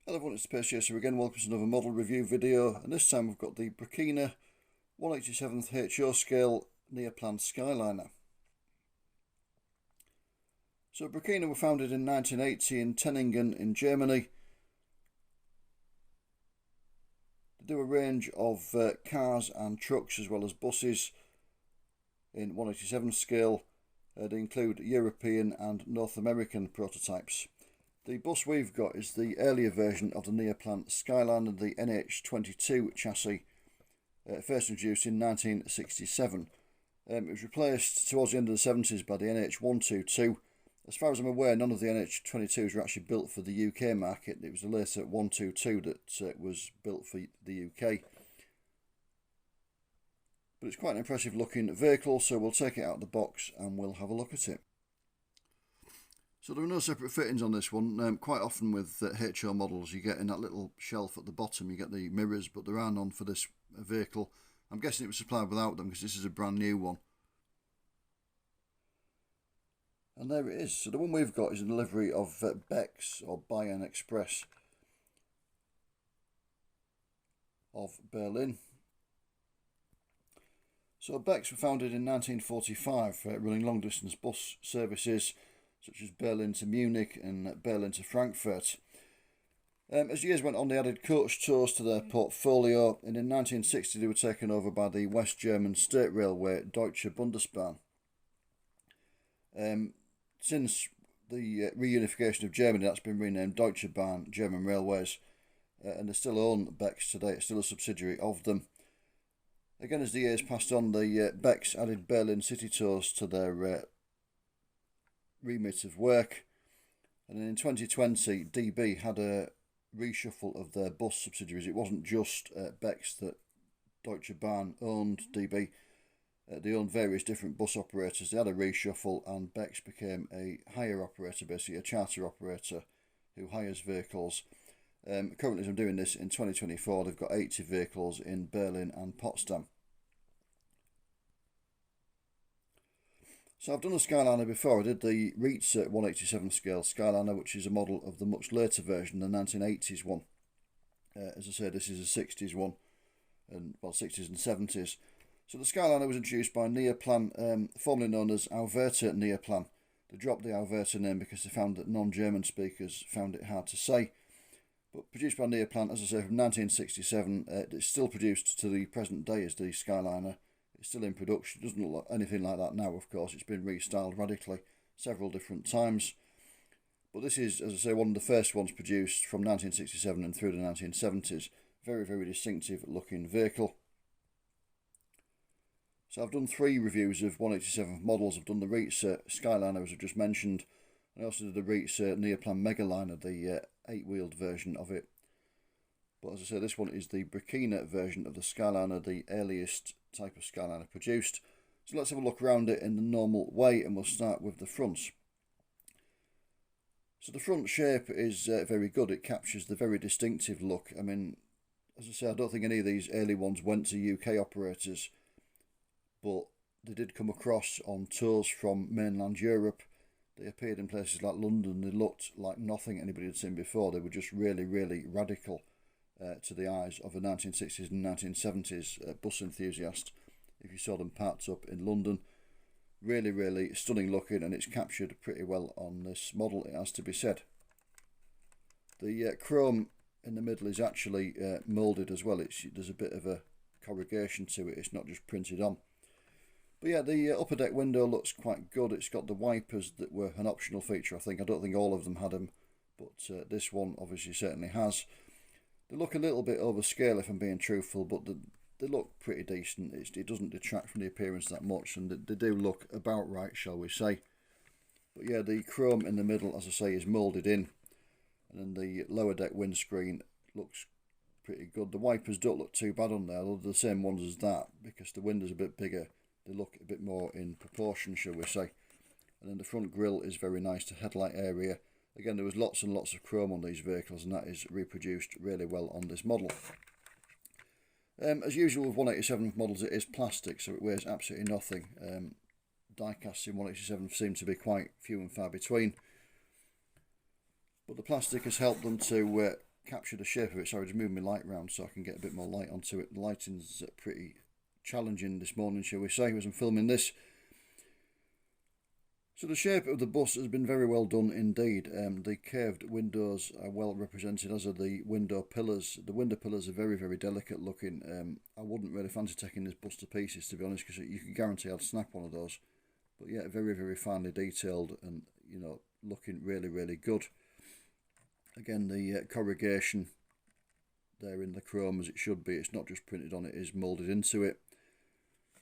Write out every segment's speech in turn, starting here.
Hello everyone, it's the Pace Chaser again. Welcome to another model review video, and this time we've got the Brekina 1/87th HO scale Neoplan Skyliner. So Brekina were founded in 1980 in Tenningen in Germany. They do a range of cars and trucks as well as buses in 1/87 scale. They include European and North American prototypes. The bus we've got is the earlier version of the Neoplan Skyliner, the NH22 chassis, first introduced in 1967. It was replaced towards the end of the 70s by the NH122. As far as I'm aware, none of the NH22s were actually built for the UK market. It was the later 122 that was built for the UK. But it's quite an impressive looking vehicle, so we'll take it out of the box and we'll have a look at it. So there are no separate fittings on this one. Quite often with HO models you get in that little shelf at the bottom, you get the mirrors, but there are none for this vehicle. I'm guessing it was supplied without them because this is a brand new one. And there it is. So the one we've got is a delivery of Bex, or Bayern Express, of Berlin. So Bex were founded in 1945, running long distance bus services such as Berlin to Munich and Berlin to Frankfurt. As years went on, they added coach tours to their portfolio, and in 1960 they were taken over by the West German State Railway Deutsche Bundesbahn. Since the reunification of Germany, that's been renamed Deutsche Bahn, German Railways, and they still own Bex today. It's still a subsidiary of them. Again, as the years passed on, the Bex added Berlin city tours to their remit of work, and then in 2020 DB had a reshuffle of their bus subsidiaries. It wasn't just Bex that Deutsche Bahn owned DB. They owned various different bus operators. They had a reshuffle and Bex became a hire operator, basically a charter operator who hires vehicles. Currently, as I'm doing this in 2024, they've got 80 vehicles in Berlin and Potsdam. So I've done a Skyliner before. I did the Reitz 1/87 scale Skyliner, which is a model of the much later version, the 1980s one. As I said, this is a 60s one, and well, 60s and 70s. So the Skyliner was introduced by Neoplan, formerly known as Alverta Neoplan. They dropped the Alverta name because they found that non-German speakers found it hard to say. But produced by Neoplan, as I say, from 1967, it's still produced to the present day as the Skyliner. It's still in production. It doesn't look like anything like that now, of course. It's been restyled radically several different times. But this is, as I say, one of the first ones produced from 1967 and through the 1970s. Very, very distinctive looking vehicle. So I've done 3 reviews of 1/87 models. I've done the Reitz Skyliner, as I've just mentioned. I also did the Reitz Neoplan Megaliner, the 8-wheeled version of it. But as I say, this one is the Brekina version of the Skyliner, the earliest type of Skyliner produced. So let's have a look around it in the normal way, and we'll start with the front. So the front shape is very good. It captures the very distinctive look. I mean, as I say, I don't think any of these early ones went to UK operators, but they did come across on tours from mainland Europe. They appeared in places like London. They looked like nothing anybody had seen before. They were just really, really radical to the eyes of a 1960s and 1970s bus enthusiast. If you saw them parked up in London, really, really stunning looking, and it's captured pretty well on this model, it has to be said. The chrome in the middle is actually moulded as well. There's a bit of a corrugation to it. It's not just printed on. But yeah, the upper deck window looks quite good. It's got the wipers that were an optional feature, I think. I don't think all of them had them, but this one obviously certainly has. They look a little bit overscale, if I'm being truthful, but they look pretty decent. It doesn't detract from the appearance that much, and they do look about right, shall we say. But yeah, the chrome in the middle, as I say, is moulded in, and then the lower deck windscreen looks pretty good. The wipers don't look too bad on there. They're the same ones as that, because the window's a bit bigger. They look a bit more in proportion, shall we say. And then the front grille is very nice, the headlight area. Again, there was lots and lots of chrome on these vehicles, and that is reproduced really well on this model. As usual with 1/87 models, it is plastic, so it weighs absolutely nothing. Die-casts in 1/87 seem to be quite few and far between. But the plastic has helped them to capture the shape of it. Sorry, just moving my light around so I can get a bit more light onto it. The lighting's pretty challenging this morning, shall we say, as I'm filming this. So the shape of the bus has been very well done indeed. The curved windows are well represented, as are the window pillars. The window pillars are very, very delicate looking. I wouldn't really fancy taking this bus to pieces, to be honest, because you can guarantee I'd snap one of those. But yeah, very, very finely detailed and, you know, looking really, really good. Again, the corrugation there in the chrome as it should be. It's not just printed on, it is moulded into it.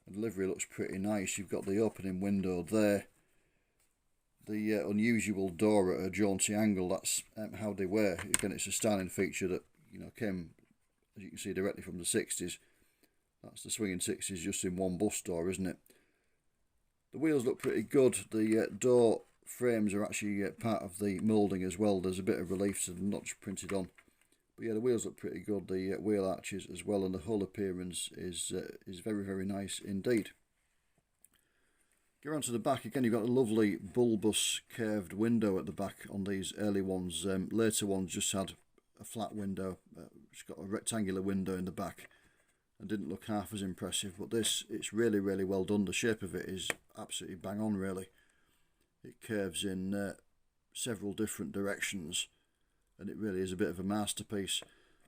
The delivery looks pretty nice. You've got the opening window there. The unusual door at a jaunty angle, that's how they were. Again, it's a styling feature that, you know, came, as you can see, directly from the 60s. That's the swinging 60s just in one bus door, isn't it? The wheels look pretty good. The door frames are actually part of the moulding as well. There's a bit of relief to them, not just printed on. But yeah, the wheels look pretty good. The wheel arches as well, and the whole appearance is very, very nice indeed. Go on to the back again. You've got a lovely bulbous curved window at the back on these early ones. Later ones just had a flat window. It's got a rectangular window in the back and didn't look half as impressive. But this, it's really, really well done. The shape of it is absolutely bang on, really. It curves in several different directions, and it really is a bit of a masterpiece.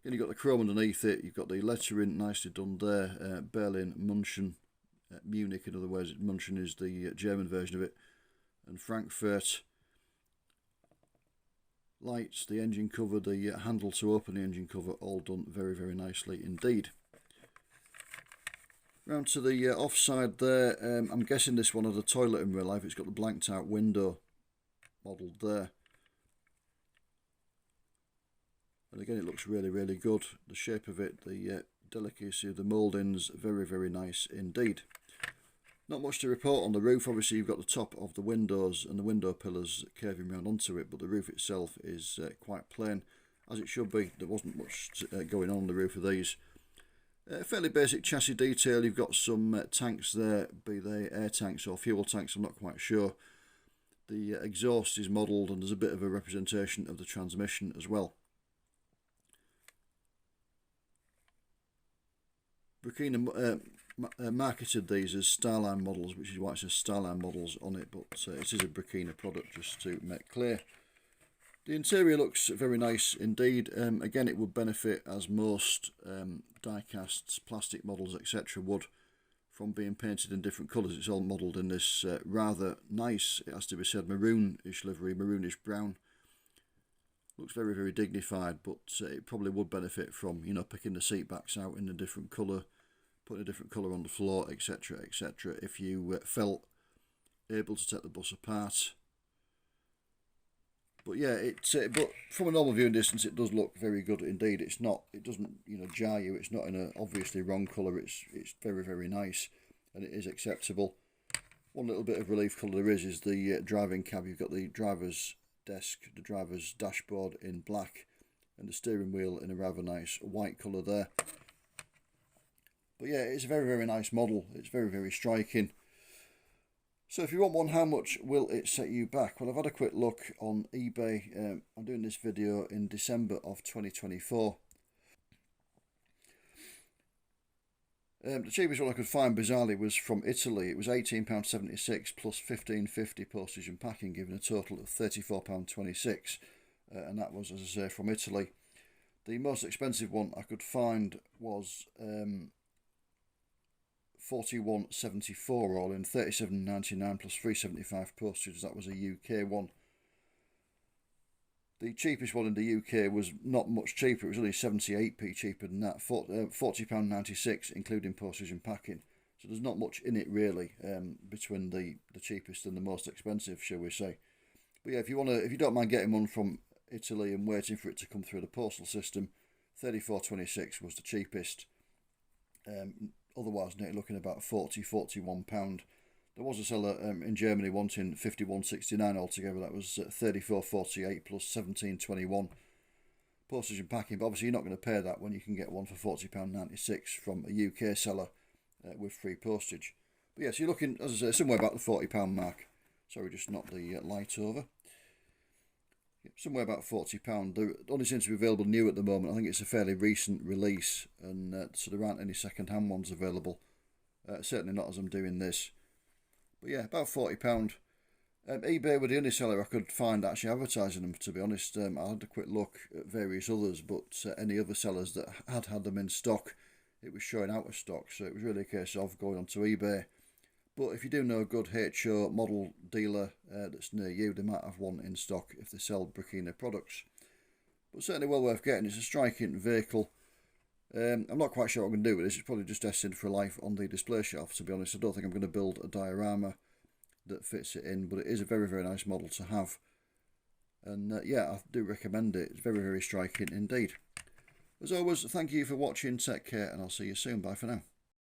Then you've got the chrome underneath it. You've got the lettering nicely done there. Berlin, München. Munich, in other words. München is the German version of it, and Frankfurt. Lights, the engine cover, the handle to open the engine cover, all done very, very nicely indeed. Round to the offside there, I'm guessing this one had a toilet in real life. It's got the blanked out window modelled there, and again it looks really, really good. The shape of it, the delicacy of the mouldings, very, very nice indeed. Not much to report on the roof. Obviously you've got the top of the windows and the window pillars curving round onto it, but the roof itself is quite plain, as it should be. There wasn't much going on the roof of these. Fairly basic chassis detail. You've got some tanks there, be they air tanks or fuel tanks, I'm not quite sure. The exhaust is modelled, and there's a bit of a representation of the transmission as well. Brekina marketed these as Starline models, which is why it says Starline models on it, but it is a Brekina product, just to make clear. The interior looks very nice indeed. Again, it would benefit, as most die-casts, plastic models, etc. would, from being painted in different colours. It's all modelled in this rather nice, it has to be said, maroonish livery, maroonish brown. Looks very, very dignified, but it probably would benefit from, you know, picking the seat backs out in a different colour, putting a different colour on the floor, etc., etc., if you felt able to take the bus apart. But yeah, but from a normal viewing distance, it does look very good indeed. It doesn't, you know, jar you. It's not in a obviously wrong colour. It's very, very nice, and it is acceptable. One little bit of relief colour there is the driving cab. You've got the driver's desk, the driver's dashboard in black, and the steering wheel in a rather nice white colour there. But yeah, it's a very, very nice model. It's very, very striking. So if you want one, how much will it set you back? Well, I've had a quick look on eBay. I'm doing this video in December of 2024. The cheapest one I could find, bizarrely, was from Italy. It was £18.76 plus £15.50 postage and packing, giving a total of £34.26. And that was, as I say, from Italy. The most expensive one I could find was £41.74 all in, £37.99 plus £3.75 postage. That was a UK one. The cheapest one in the UK was not much cheaper. It was only 78p cheaper than that, £40.96 including postage and packing. So there's not much in it really, between the cheapest and the most expensive, shall we say. But yeah, if you don't mind getting one from Italy and waiting for it to come through the postal system, £34.26 was the cheapest. Otherwise, you're looking about £41. There was a seller in Germany wanting £51.69 altogether. That was £34.48 plus £17.21 postage and packing. But obviously, you're not going to pay that when you can get one for £40.96 from a UK seller with free postage. But yeah, so you're looking, as I say, somewhere about the £40 mark. Sorry, just knocked the light over. somewhere about £40. They only seems to be available new at the moment. I think it's a fairly recent release, and so there aren't any second-hand ones available. Certainly not as I'm doing this. But yeah, about £40. eBay were the only seller I could find actually advertising them, to be honest. I had a quick look at various others, but any other sellers that had them in stock, it was showing out of stock. So it was really a case of going onto eBay. But if you do know a good HO model dealer that's near you, they might have one in stock if they sell Brekina products. But certainly well worth getting. It's a striking vehicle. I'm not quite sure what I'm going to do with this. It's probably just destined for life on the display shelf, to be honest. I don't think I'm going to build a diorama that fits it in, but it is a very, very nice model to have. And yeah, I do recommend it. It's very, very striking indeed. As always, thank you for watching. Take care, and I'll see you soon. Bye for now.